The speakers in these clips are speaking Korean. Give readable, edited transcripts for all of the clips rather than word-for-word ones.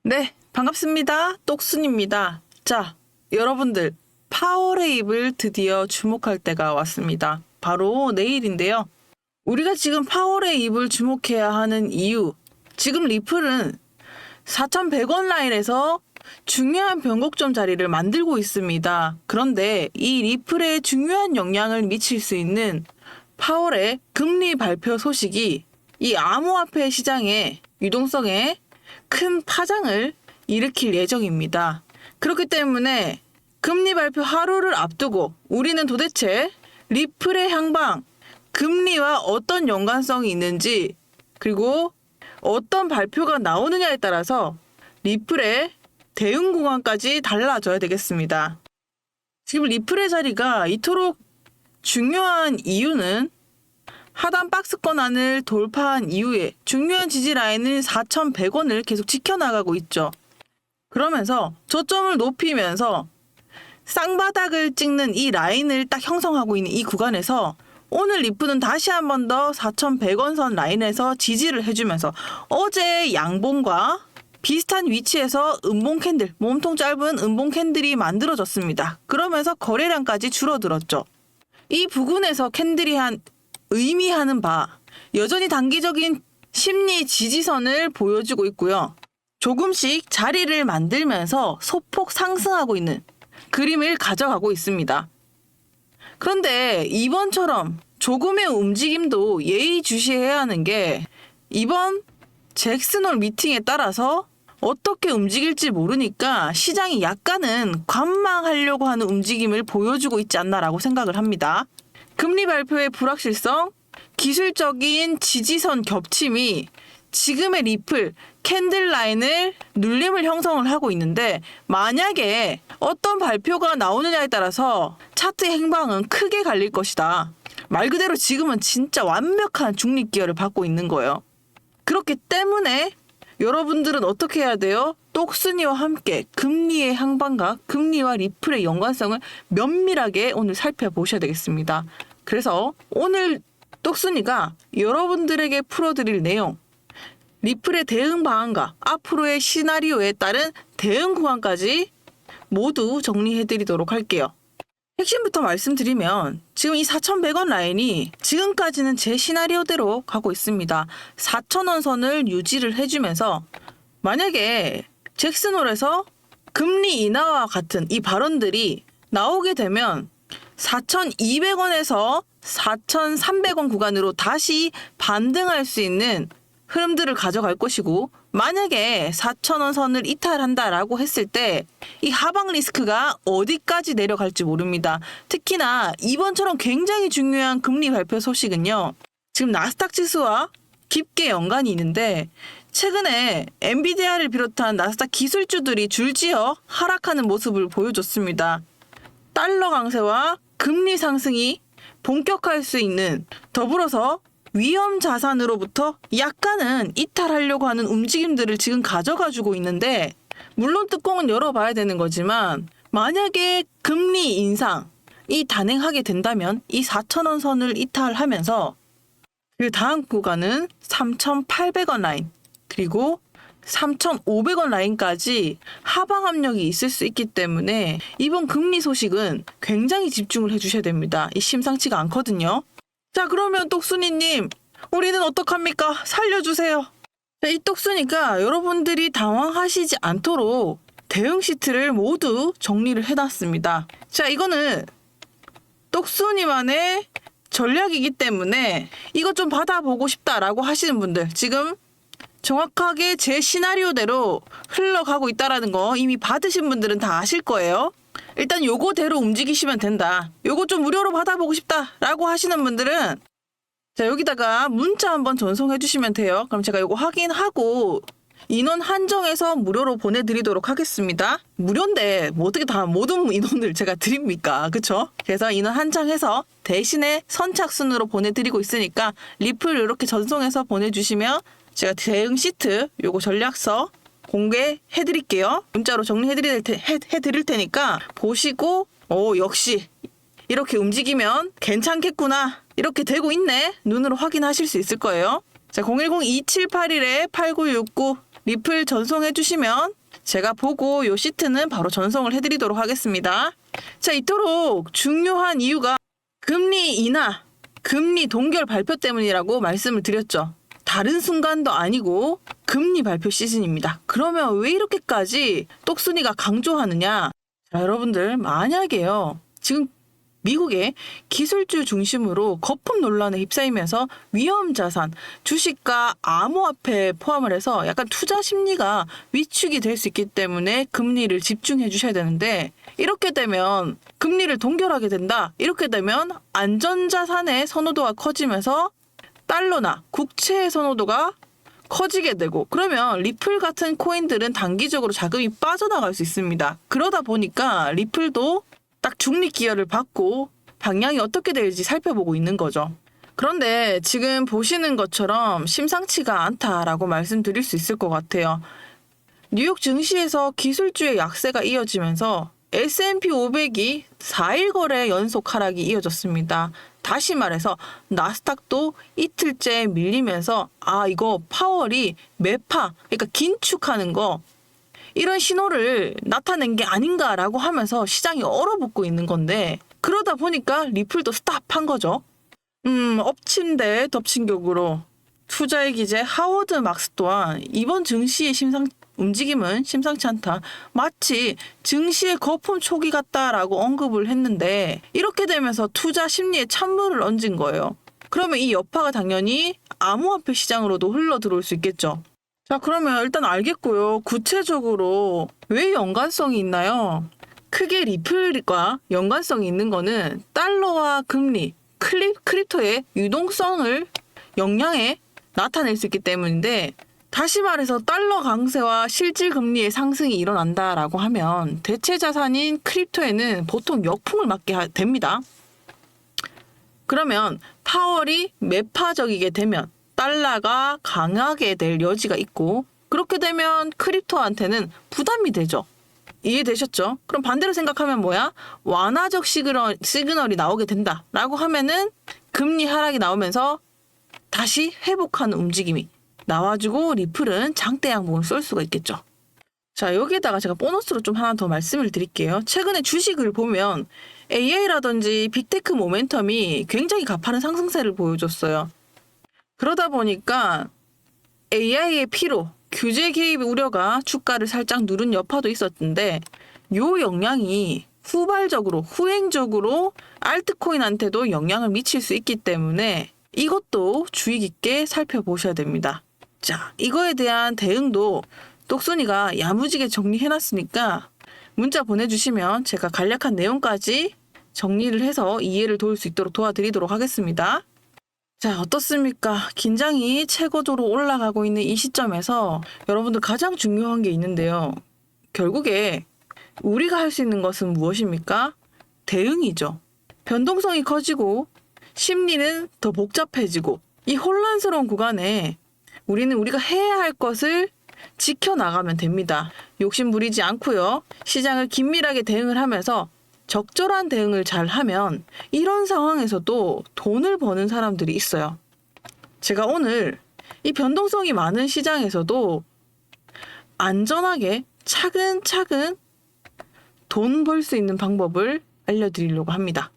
네, 반갑습니다. 똑순입니다. 자, 여러분들, 파워레입을 드디어 주목할 때가 왔습니다. 바로 내일인데요. 우리가 지금 파워레입을 주목해야 하는 이유, 지금 리플은 4,100원 라인에서 중요한 변곡점 자리를 만들고 있습니다. 그런데 이 리플에 중요한 영향을 미칠 수 있는 파월의 금리 발표 소식이 이 암호화폐 시장의 유동성에 큰 파장을 일으킬 예정입니다. 그렇기 때문에 금리 발표 하루를 앞두고 우리는 도대체 리플의 향방, 금리와 어떤 연관성이 있는지, 그리고 어떤 발표가 나오느냐에 따라서 리플의 대응 구간까지 달라져야 되겠습니다. 지금 리플의 자리가 이토록 중요한 이유는 하단 박스권 안을 돌파한 이후에 중요한 지지 라인을 4,100원을 계속 지켜나가고 있죠. 그러면서 저점을 높이면서 쌍바닥을 찍는 이 라인을 딱 형성하고 있는 이 구간에서 오늘 리플은 다시 한 번 더 4,100원 선 라인에서 지지를 해주면서 어제 양봉과 비슷한 위치에서 음봉 캔들, 몸통 짧은 음봉 캔들이 만들어졌습니다. 그러면서 거래량까지 줄어들었죠. 이 부근에서 캔들이 의미하는 바, 여전히 단기적인 심리 지지선을 보여주고 있고요. 조금씩 자리를 만들면서 소폭 상승하고 있는 그림을 가져가고 있습니다. 그런데 이번처럼 조금의 움직임도 예의주시해야 하는 게 이번 잭슨홀 미팅에 따라서 어떻게 움직일지 모르니까 시장이 약간은 관망하려고 하는 움직임을 보여주고 있지 않나라고 생각을 합니다. 금리 발표의 불확실성, 기술적인 지지선 겹침이 지금의 리플, 캔들 라인을 눌림을 형성을 하고 있는데 만약에 어떤 발표가 나오느냐에 따라서 차트의 행방은 크게 갈릴 것이다. 말 그대로 지금은 진짜 완벽한 중립기여를 받고 있는 거예요. 그렇기 때문에 여러분들은 어떻게 해야 돼요? 똑순이와 함께 금리의 향방과 금리와 리플의 연관성을 면밀하게 오늘 살펴보셔야 되겠습니다. 그래서 오늘 똑순이가 여러분들에게 풀어드릴 내용, 리플의 대응 방안과 앞으로의 시나리오에 따른 대응 구간까지 모두 정리해드리도록 할게요. 핵심부터 말씀드리면 지금 이 4,100원 라인이 지금까지는 제 시나리오대로 가고 있습니다. 4,000원 선을 유지를 해주면서 만약에 잭슨홀에서 금리 인하와 같은 이 발언들이 나오게 되면 4,200원에서 4,300원 구간으로 다시 반등할 수 있는 흐름들을 가져갈 것이고 만약에 4,000원 선을 이탈한다라고 했을 때 이 하방 리스크가 어디까지 내려갈지 모릅니다. 특히나 이번처럼 굉장히 중요한 금리 발표 소식은요. 지금 나스닥 지수와 깊게 연관이 있는데 최근에 엔비디아를 비롯한 나스닥 기술주들이 줄지어 하락하는 모습을 보여줬습니다. 달러 강세와 금리 상승이 본격화할 수 있는 더불어서 위험 자산으로부터 약간은 이탈하려고 하는 움직임들을 지금 가져가지고 있는데 물론 뚜껑은 열어봐야 되는 거지만 만약에 금리 인상이 단행하게 된다면 이 4,000원 선을 이탈하면서 그 다음 구간은 3,800원 라인 그리고 3,500원 라인까지 하방 압력이 있을 수 있기 때문에 이번 금리 소식은 굉장히 집중을 해주셔야 됩니다. 이 심상치가 않거든요. 자, 그러면 똑순이님, 우리는 어떡합니까? 살려주세요. 자, 이 똑순이가 여러분들이 당황하시지 않도록 대응 시트를 모두 정리를 해놨습니다. 자, 이거는 똑순이만의 전략이기 때문에 이것 좀 받아보고 싶다라고 하시는 분들 지금 정확하게 제 시나리오대로 흘러가고 있다라는 거 이미 받으신 분들은 다 아실 거예요. 일단 요거대로 움직이시면 된다. 요거 좀 무료로 받아보고 싶다라고 하시는 분들은 자 여기다가 문자 한번 전송해 주시면 돼요. 그럼 제가 요거 확인하고 인원 한정해서 무료로 보내드리도록 하겠습니다. 무료인데 뭐 어떻게 다 모든 인원을 제가 드립니까? 그쵸? 그래서 인원 한정해서 대신에 선착순으로 보내드리고 있으니까 리플 이렇게 전송해서 보내주시면 제가 대응 시트 요거 전략서 공개해드릴게요. 문자로 정리해드릴 테니까 보시고 역시 이렇게 움직이면 괜찮겠구나. 이렇게 되고 있네. 눈으로 확인하실 수 있을 거예요. 자, 010-2781-8969 리플 전송해 주시면 제가 보고 요 시트는 바로 전송을 해드리도록 하겠습니다. 자, 이토록 중요한 이유가 금리 인하, 금리 동결 발표 때문이라고 말씀을 드렸죠. 다른 순간도 아니고 금리 발표 시즌입니다. 그러면 왜 이렇게까지 똑순이가 강조하느냐? 자, 여러분들 만약에요. 지금 미국의 기술주 중심으로 거품 논란에 휩싸이면서 위험 자산, 주식과 암호화폐 포함을 해서 약간 투자 심리가 위축이 될 수 있기 때문에 금리를 집중해 주셔야 되는데 이렇게 되면 금리를 동결하게 된다. 이렇게 되면 안전자산의 선호도가 커지면서 달러나 국채의 선호도가 커지게 되고 그러면 리플 같은 코인들은 단기적으로 자금이 빠져나갈 수 있습니다. 그러다 보니까 리플도 딱 중립 기여를 받고 방향이 어떻게 될지 살펴보고 있는 거죠. 그런데 지금 보시는 것처럼 심상치가 않다라고 말씀드릴 수 있을 것 같아요. 뉴욕 증시에서 기술주의 약세가 이어지면서 S&P 500이 4일 거래 연속 하락이 이어졌습니다. 다시 말해서 나스닥도 이틀째 밀리면서 이거 파월이 매파, 그러니까 긴축하는 거 이런 신호를 나타낸 게 아닌가라고 하면서 시장이 얼어붙고 있는 건데 그러다 보니까 리플도 스탑한 거죠. 엎친 데 덮친 격으로 투자의 기재 하워드 막스 또한 이번 증시의 움직임은 심상치 않다. 마치 증시의 거품 초기 같다라고 언급을 했는데 이렇게 되면서 투자 심리에 찬물을 얹은 거예요. 그러면 이 여파가 당연히 암호화폐 시장으로도 흘러 들어올 수 있겠죠. 자, 그러면 일단 알겠고요. 구체적으로 왜 연관성이 있나요? 크게 리플과 연관성이 있는 거는 달러와 금리, 크립토의 유동성을 영향에 나타낼 수 있기 때문인데 다시 말해서 달러 강세와 실질 금리의 상승이 일어난다라고 하면 대체 자산인 크립토에는 보통 역풍을 맞게 됩니다. 그러면 파월이 매파적이게 되면 달러가 강하게 될 여지가 있고 그렇게 되면 크립토한테는 부담이 되죠. 이해되셨죠? 그럼 반대로 생각하면 뭐야? 완화적 시그널이 나오게 된다라고 하면은 금리 하락이 나오면서 다시 회복하는 움직임이 나와주고 리플은 장대 양봉을 쏠 수가 있겠죠. 자, 여기에다가 제가 보너스로 좀 하나 더 말씀을 드릴게요. 최근에 주식을 보면 AI라든지 빅테크 모멘텀이 굉장히 가파른 상승세를 보여줬어요. 그러다 보니까 AI의 피로, 규제 개입 우려가 주가를 살짝 누른 여파도 있었는데 요 영향이 후행적으로 알트코인한테도 영향을 미칠 수 있기 때문에 이것도 주의 깊게 살펴보셔야 됩니다. 자, 이거에 대한 대응도 똑순이가 야무지게 정리해놨으니까 문자 보내주시면 제가 간략한 내용까지 정리를 해서 이해를 도울 수 있도록 도와드리도록 하겠습니다. 자, 어떻습니까? 긴장이 최고조로 올라가고 있는 이 시점에서 여러분들 가장 중요한 게 있는데요. 결국에 우리가 할 수 있는 것은 무엇입니까? 대응이죠. 변동성이 커지고 심리는 더 복잡해지고 이 혼란스러운 구간에 우리는 우리가 해야 할 것을 지켜나가면 됩니다. 욕심 부리지 않고요. 시장을 긴밀하게 대응을 하면서 적절한 대응을 잘 하면 이런 상황에서도 돈을 버는 사람들이 있어요. 제가 오늘 이 변동성이 많은 시장에서도 안전하게 차근차근 돈 벌 수 있는 방법을 알려드리려고 합니다.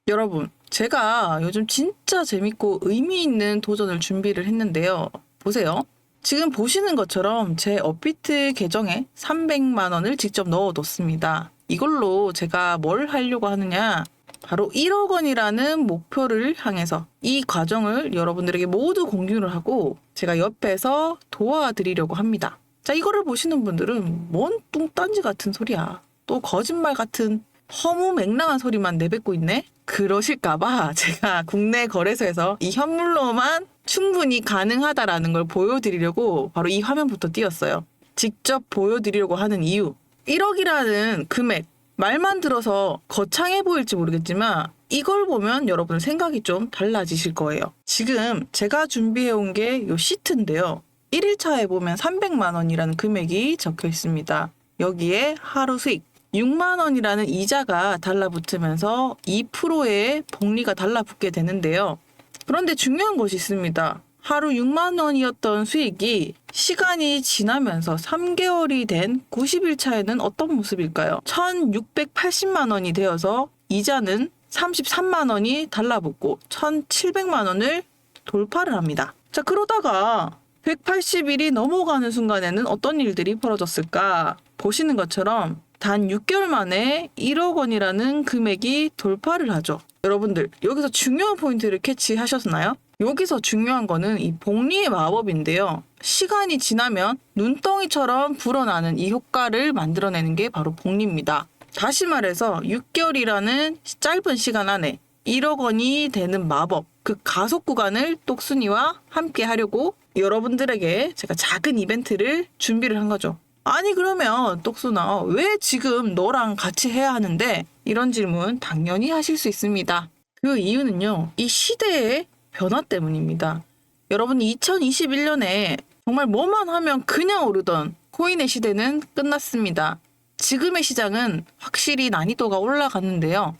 여러분, 제가 요즘 진짜 재밌고 의미 있는 도전을 준비를 했는데요. 보세요. 지금 보시는 것처럼 제 업비트 계정에 300만 원을 직접 넣어뒀습니다. 이걸로 제가 뭘 하려고 하느냐? 바로 1억 원이라는 목표를 향해서 이 과정을 여러분들에게 모두 공유를 하고 제가 옆에서 도와드리려고 합니다. 자, 이거를 보시는 분들은 뭔 뚱딴지 같은 소리야. 또 거짓말 같은 허무맹랑한 소리만 내뱉고 있네? 그러실까봐 제가 국내 거래소에서 이 현물로만 충분히 가능하다라는 걸 보여드리려고 바로 이 화면부터 띄웠어요. 직접 보여드리려고 하는 이유. 1억이라는 금액, 말만 들어서 거창해 보일지 모르겠지만 이걸 보면 여러분 생각이 좀 달라지실 거예요. 지금 제가 준비해온 게 요 시트인데요. 1일차에 보면 300만 원이라는 금액이 적혀 있습니다. 여기에 하루 수익 6만 원이라는 이자가 달라붙으면서 2%의 복리가 달라붙게 되는데요. 그런데 중요한 것이 있습니다. 하루 6만 원이었던 수익이 시간이 지나면서 3개월이 된 90일 차에는 어떤 모습일까요? 1,680만 원이 되어서 이자는 33만 원이 달라붙고 1,700만 원을 돌파를 합니다. 자, 그러다가 180일이 넘어가는 순간에는 어떤 일들이 벌어졌을까? 보시는 것처럼 단 6개월 만에 1억 원이라는 금액이 돌파를 하죠. 여러분들, 여기서 중요한 포인트를 캐치하셨나요? 여기서 중요한 거는 이 복리의 마법인데요. 시간이 지나면 눈덩이처럼 불어나는 이 효과를 만들어내는 게 바로 복리입니다. 다시 말해서 6개월이라는 짧은 시간 안에 1억 원이 되는 마법, 그 가속 구간을 똑순이와 함께 하려고 여러분들에게 제가 작은 이벤트를 준비를 한 거죠. 아니 그러면 똑순아, 왜 지금 너랑 같이 해야 하는데? 이런 질문 당연히 하실 수 있습니다. 그 이유는요, 이 시대의 변화 때문입니다. 여러분, 2021년에 정말 뭐만 하면 그냥 오르던 코인의 시대는 끝났습니다. 지금의 시장은 확실히 난이도가 올라갔는데요.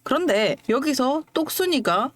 그런데 여기서 똑순이가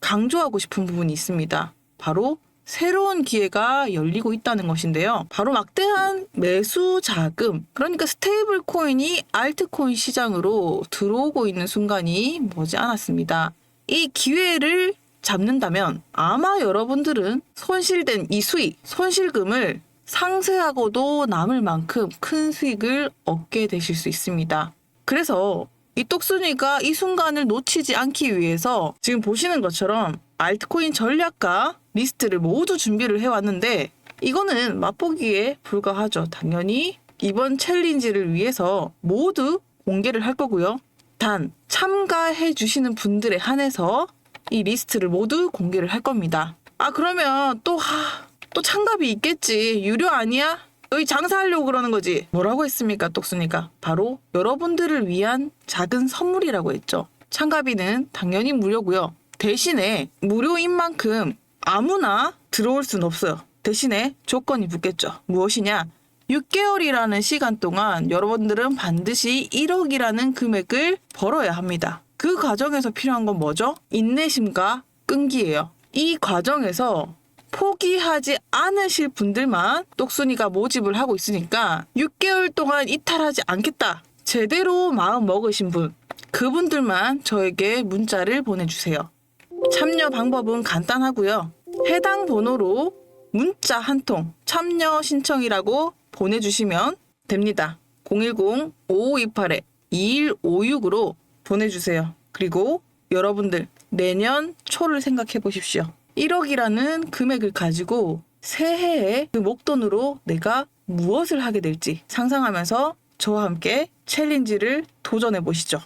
강조하고 싶은 부분이 있습니다. 바로 새로운 기회가 열리고 있다는 것인데요. 바로 막대한 매수 자금, 그러니까 스테이블 코인이 알트코인 시장으로 들어오고 있는 순간이 머지않았습니다. 이 기회를 잡는다면 아마 여러분들은 손실된 이 수익, 손실금을 상쇄하고도 남을 만큼 큰 수익을 얻게 되실 수 있습니다. 그래서 이 똑순이가 이 순간을 놓치지 않기 위해서 지금 보시는 것처럼 알트코인 전략가 리스트를 모두 준비를 해왔는데 이거는 맛보기에 불과하죠. 당연히 이번 챌린지를 위해서 모두 공개를 할 거고요. 단 참가해 주시는 분들에 한해서 이 리스트를 모두 공개를 할 겁니다. 아 그러면 또 참가비 있겠지. 유료 아니야? 너희 장사하려고 그러는 거지. 뭐라고 했습니까, 똑순이가? 바로 여러분들을 위한 작은 선물이라고 했죠. 참가비는 당연히 무료고요. 대신에 무료인 만큼 아무나 들어올 순 없어요. 대신에 조건이 붙겠죠. 무엇이냐? 6개월이라는 시간 동안 여러분들은 반드시 1억이라는 금액을 벌어야 합니다. 그 과정에서 필요한 건 뭐죠? 인내심과 끈기예요. 이 과정에서 포기하지 않으실 분들만 똑순이가 모집을 하고 있으니까 6개월 동안 이탈하지 않겠다. 제대로 마음 먹으신 분, 그분들만 저에게 문자를 보내주세요. 참여 방법은 간단하고요. 해당 번호로 문자 한 통 참여 신청이라고 보내주시면 됩니다. 010-5528-2156으로 보내주세요. 그리고 여러분들 내년 초를 생각해 보십시오. 1억이라는 금액을 가지고 새해에 그 목돈으로 내가 무엇을 하게 될지 상상하면서 저와 함께 챌린지를 도전해 보시죠.